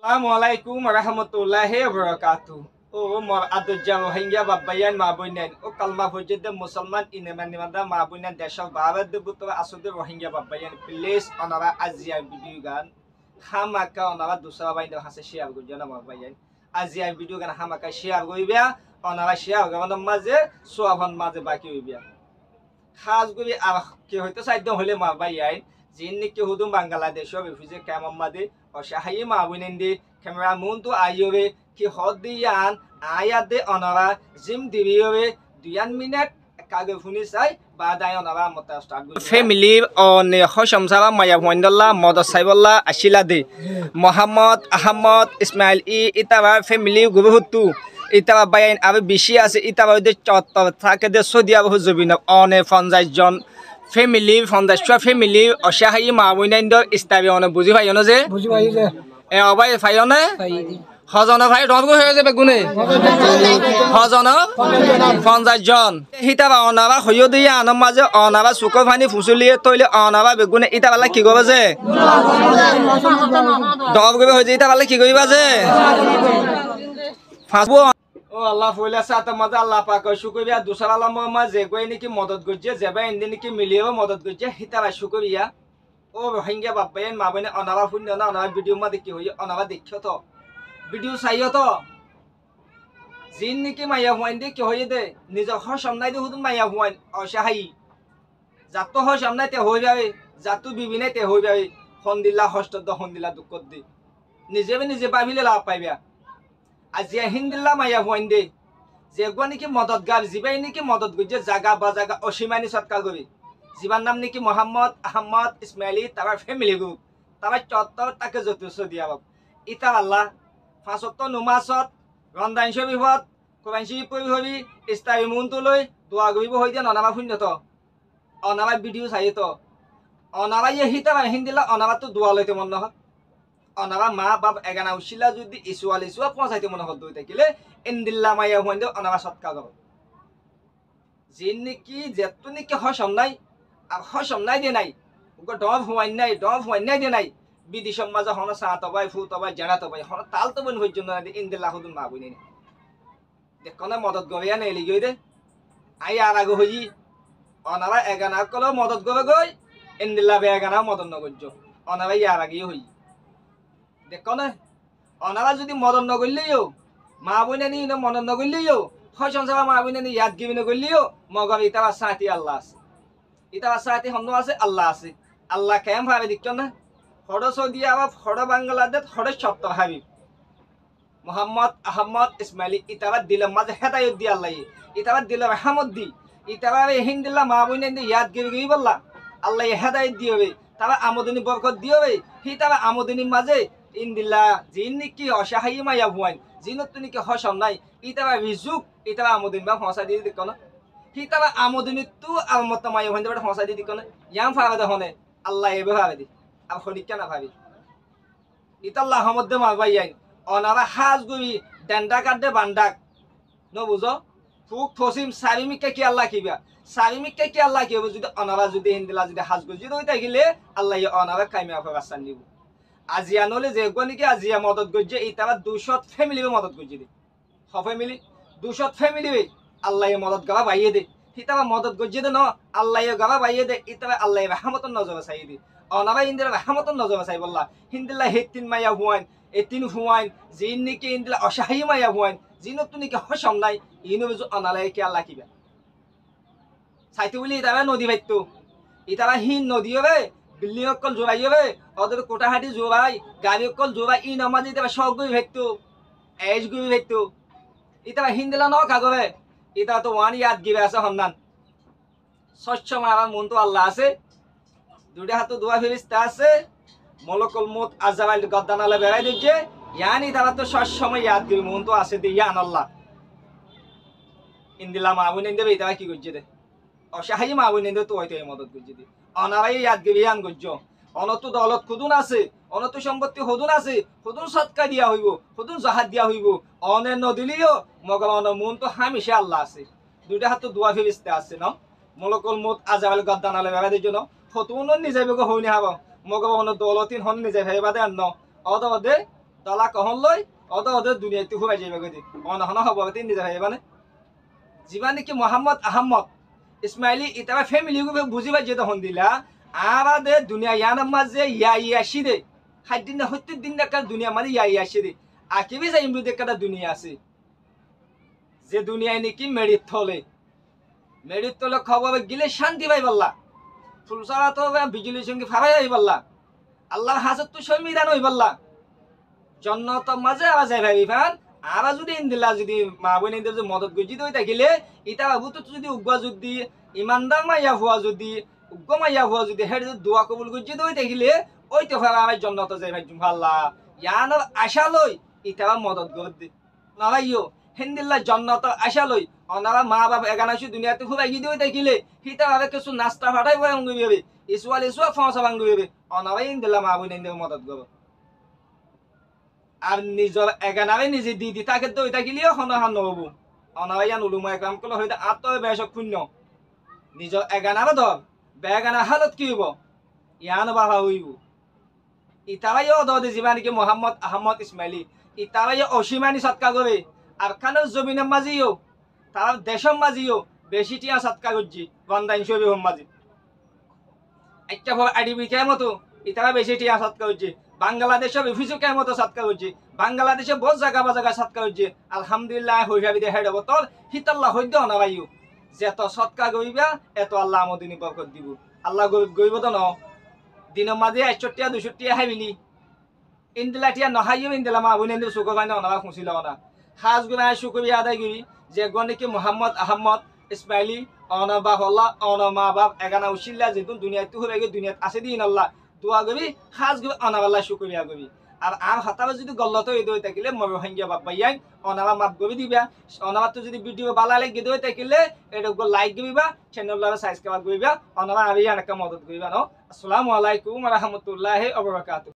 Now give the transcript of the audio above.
Assalamualaikum warahmatullahi wabarakatuh. Oh, mor adu jam hingga babayan mabunan. Oh, kalma hujud Musliman inimanda mabunan desal barat debuto asude rohingya babayan. Please onara Asia video gan. Hamaka onara dusra bayin hase share gujana mabayan. Asia video gan hamaka share goibia. Onara share gan maze suavan maze baki goibia. Khas gobi ke hoyto side hole mabayan. Jinni ke hudum Bangladesh refugee camp made অসহায়ী মাবুনেন্দি camera মুন্টু আইয়োবে কি হদিয়ান আয়াদে অনরা জিম দিবিয়োবে 2 মিনিট কাগে ফুনি চাই বাদাই অনরা মতা স্টার্ট গো ফ্যামিলি অনে হসমসাবা মায়া হইন্দল্লা মদ সাইবল্লা আশিলাদে মোহাম্মদ আহমদ ইসমাইল ইতাবা ফ্যামিলি গুবহুতু ইতাবা বাইন আবে বেশি আছে ইতাবা দে চত থাকে দে সদিয়া বহু জবিন অনে 50 জন ফ্যামিলি ফন্দাসা ফ্যামিলি অসহায়ী মাবুনেন্দর ইস্তাবি অনে বুঝি পাইনো যে বুঝি পাই যে এ অবাই ফাইনে হজন ভাই রবগো হয়ে যাবে গুনে হজন 50 জন হিতাবা অনাবা হইও দিয়া আনম মাঝে অনাবা সুক ফানি ফুসুলিয়ে তইলে অনাবা বেগুনে ইতাবালা কি গবে যে ডবগবে হই যে ইতাবালা কি গইবা যে ফাসবো ও আল্লাহ ফইলা সাতা মাদা আল্লাহ পাক শুকরিয়া দুসরা লম্মা যে কই নাকি মদত গজ্জে যেবা ইন্দি নাকি মিলিও মদত গজ্জে হিতাবা শুকরিয়া ও রোহিঙ্গা বাপায়েন মাবনে অনাবা ফুন্য না অনাবা ভিডিও মা দেখি হই অনাবা দেখিও তো ভিডিও চাইও তো জিন নাকি মাইয়া হুয়াইন দে কি হই দে নিজ হর সামনাই দে হুদুন মাইয়া হুয়াইন অসহাই জাতো হর সামনাই তে হই যাবে জাতু বিবিনে তে হই যাবে হন্দিল্লা হস্তদ হন্দিল্লা দুকত দি নিজে ভাবিলে লাভ পাইবা আজিয়া হিন্দিল্লা মাইয়া হুয়াইন দে যে গো নাকি মদত গার জিবাই নাকি মদত গজ্জে জাগা বা জাগা অসীমানি সৎকার গবি জীবান নাম নাকি মোহাম্মদ আহমদ ইসমাইলি তার ফ্যামিলি গ্রুপ তার চত্বর তাকে যথেষ্ট দিয়া বাব ইতা আল্লাহ ফাঁসত নুমাসত রন্দাইন বিপদ কোবাইনসি পরি হবি ইস্তাবি মুনটো লৈ দোয়া গবিব হই দিয়া অনাবা শূন্যত অনাবা ভিডিও চাই তো অনাবা হিতা হিন্দিলা অনাবা তো দোয়া লইতে মন নহ অনাবা মা বাপ এগানা উছিলা যদি ইসুয়াল ইসুয়া পৌঁছাইতে মন হদ দই থাকিলে ইন্দিল্লা মাইয়া হুয়াইন অনাবা সৎকা গব জিন নাকি যেতু নাকি হসম নাই আর হসম নাই দে নাই ওকে ডব হুয়াইন নাই দে নাই বিধি সমাজ হন সা তবাই ফু তবাই জানা তবাই হন তাল তো বন হইজ না ইন্দিল্লা হুদুন মা বইনি দেখনে মদত গবিয়া নেই লিগই দে আই আর আগে হই অনাবা এগানা কল মদত গবে গই ইন্দিল্লা বে এগানা মদত নগজ্জ অনাবা ইয়ার আগে হই দেখনে অনাবা যদি মদত নগলিও মা বইনে নি মদত নগলিও হসম সাবা মা বইনে নি ইয়াদ গিবি নগলিও মগব ইতাবা সাথী আল্লাহ আছে ইতাবা সাথী হন আছে আল্লাহ আছে আল্লাহ কেম ভাবে দিক না হড় সৌদি আরব হড় বাংলাদেশ হড় সপ্ত হাবিব মোহাম্মদ আহমদ ইসমাইলি ইতাবা দিল মাঝে হেদায়ত দি আল্লাহ ইতাবা দিল রহমত দি ইতাবা হিন্দিল্লা মা বইনে নি ইয়াদ গিবি গই বললা আল্লাহ হেদায়ত দিবে তারা আমদনি বরকত দিবে হিতাবা আমদনি মাঝে ইন্দিল্লা জিন নাকি অসহায়ী মাইয়া হুয়াইন জিনত নাকি হসম নাই ইতাবা রিজুক ইতাবা আমদনি বা ফসা দি দিক না হিতাবা আমদনি তু আলমত মাইয়া হুয়াইন দে ফসা দি দিক না ইয়াম ফাবে দহনে আল্লাহ এবে ভাবে দি আর খনিকা না ভাবি ইতাল্লাহ হমদ্দে মারবাইয়াই অনারা হাজ গুবি ডেন্ডা কাটে বান্দাক ন বুঝো ফুক ফসিম সারিমিকে কি আল্লাহ কিবা সারিমিকে কি আল্লাহ কি হবে যদি অনারা যদি হিন্দিলা যদি হাজ গুজি দই থাকিলে আল্লাহ অনারা কাইমা ফাবাসান দিব আজিয়া নলে যে গনিকে আজিয়া মদত গজ্জে ইতাবা 200 ফ্যামিলি মদত গজ্জে দে হ ফ্যামিলি 200 ফ্যামিলি আল্লাহ মদত গাবা বাইয়ে দে হিতাবা মদত গজ্জে দে ন আল্লাহ গাবা বাইয়ে দে ইতাবা আল্লাহ রহমত নজর চাই দে অনাবা ইন্দিলা রহমত নজর চাই বললা হিন্দিলা হেতিন মাইয়া হুয়াইন এতিন হুয়াইন জিন নাকি ইন্দিলা অসহায়ী মাইয়া হুয়াইন জিনত নাকি হসম নাই ইনো বেজু অনালাই কি আল্লাহ কিবা চাইতে বলি ইতাবা নদী ভাইতো ইতাবা হিন নদী হবে বিল্ডিং অকল জোড়াই হবে ওদের কোটাহাটি জোড়াই গাড়ি অকল জোড়াই ই নামাজ ইতাবা সব গুই ভাইতো এজ গুই ভাইতো ইতাবা হিন্দিলা ন কাগবে ইতা তো ওয়ান ইয়াদ গিবে আছে সন্ধান স্বচ্ছ মারার মন তো আল্লাহ আছে দুটা হাতে দোয়া ফেরিস্তা আছে মলকল মত আজারাইল গদ্দানালে বেড়াই দিচ্ছে ইয়ানি তারা তো সব সময় ইয়াদ গিবে মন তো আছে দে ইয়ান আল্লাহ ইন্দিলা মাবুন দেবে ইতাবা কি করছে দে অসহায়ী মাবুন দে তো হয়তো এই মদত করছে দে অনারাই ইয়াদ গিবে ইয়ান গজ্জ অনত দলত খুদুন আছে অনত সম্পত্তি হদুন আছে হদুন সৎকা দিয়া হইব হদুন জাহাদ দিয়া হইব অনে নদিলিও মগল অন মন তো হামেশা আল্লাহ আছে দুটা হাতে দোয়া ফেরিস্তা আছে ন মলকল মত আজারাইল গদ্দানালে বেড়াই দিচ্ছে ন হতুন নিজে বেগো হইনি হাব মগল অন দলতিন হন নিজে ভাইবা দে ন অদে তলা কহন লই ওদের দুনিয়াতে হুবাই যাইবা গদি অনহন হব তিন দিন যাই মানে যিমান কি মোহাম্মদ আহমদ ইসমাইলি ইতারা ফ্যামিলি বুঝিবা যে তখন দিলা আমাদের দুনিয়া ইয়ানার মাঝে ইয়াসি দে খাদ্য না হত্যের দিন একটা দুনিয়া মানে ইয়াসি দে আকিবি যাই ইমরুদ একটা দুনিয়া আছে যে দুনিয়ায় নাকি মেরিত তলে খবর গিলে শান্তি পাই পাল্লা ফুলসারা তো বিজুলির সঙ্গে ফারাই হই পাল্লা আল্লাহর হাজত তো সমিদান হই পাল্লা জন্নত মাঝে আবার যাই ভাই ফান আবার যদি ইন্দিল্লা যদি মা বোন যদি মদত গজিত হয়ে থাকিলে ইটা বাবু তো যদি উগ্র যদি ইমানদার মাইয়া হওয়া যদি উগ্র মাইয়া হওয়া যদি হেড যদি দোয়া কবুল গজিত হয়ে থাকিলে ওই তো ফারা আমার জন্নত যাই ভাই জুম্পাল্লা ইয়ানোর আশা লই ইটা মদত গদ দি নালাইও হিন্দিল্লা জন্নত আশা লই অনারা মা বাপ এগানাশি দুনিয়াতে খুব এগিয়ে দিয়ে থাকিলে হিতা ভাবে কিছু নাস্তা ফাটাই বই অঙ্গ যাবে ইসুয়া ফসা ভাঙ্গ যাবে অনারাই ইন্দিল্লা মা বোন ইন্দির মদত গব আর নিজের এগানারে নিজে দি দি তাকে দই থাকিলেও সনহান নহব অনারাই ইয়ান উলুমা একরাম কলে হয়তো আত্ময় বেশক শূন্য নিজের এগানারে ধর বেগানা হালত কি হইব ইয়ান বাবা হইব ইতারাইও দে যিমান কি মোহাম্মদ আহমদ ইসমাইলি ইতারাইও অসীমানি সৎকা করে আর কানের জমিনের মাঝিও তার দেশের মাঝিও বেশি টিয়া সৎকা করছি গন্দাইন ছবি হোম মাঝি একটা ভাবে আইডিবি কেমতো ইতারা বেশি টিয়া সৎকা করছে বাংলাদেশের অফিসও কেমতো সৎকা করছে বাংলাদেশে বহু জায়গা সৎকা করছে আলহামদুলিল্লাহ হইভাবি দেখা দেব তোর হিতাল্লাহ হইতে অনাবাইও যেত সৎকা গইবা এত আল্লাহ আমদিনী বরকত দিব আল্লাহ গইব তো ন দিনের মাঝে 61 200 হাইবিলি ইন্দিলা টিয়া নহাইও ইন্দিলা মা বোন ইন্দিল চুকো পাই অনাবা খুঁচিল না সাজ গুণায় শুকুবি আদায় করি যে গণিকি মোহাম্মদ আহমদ ইসমাইলি অনবা হল্লা অনমা বাপ এগানা উচিল্লা যেহেতু দুনিয়াতে হয়ে গিয়ে দুনিয়াত আছে দিন আল্লাহ দোয়া কবি সাজ গুবি অনাবাল্লা শুকুবিয়া কবি আর হাতাবে যদি গল্লত হয়ে দই থাকিলে মরু হাঙ্গিয়া বাপ বাইয়াই অনাবা মাপ গবি দিবা অনাবার তো যদি ভিডিও বালা লাগে দই থাকিলে এটা লাইক দিবা চ্যানেল সাবস্ক্রাইব করিবা অনাবা আমি অনেক মদত করিবা ন আসসালামু আলাইকুম ওয়া রাহমাতুল্লাহি ওয়া বারাকাতুহু।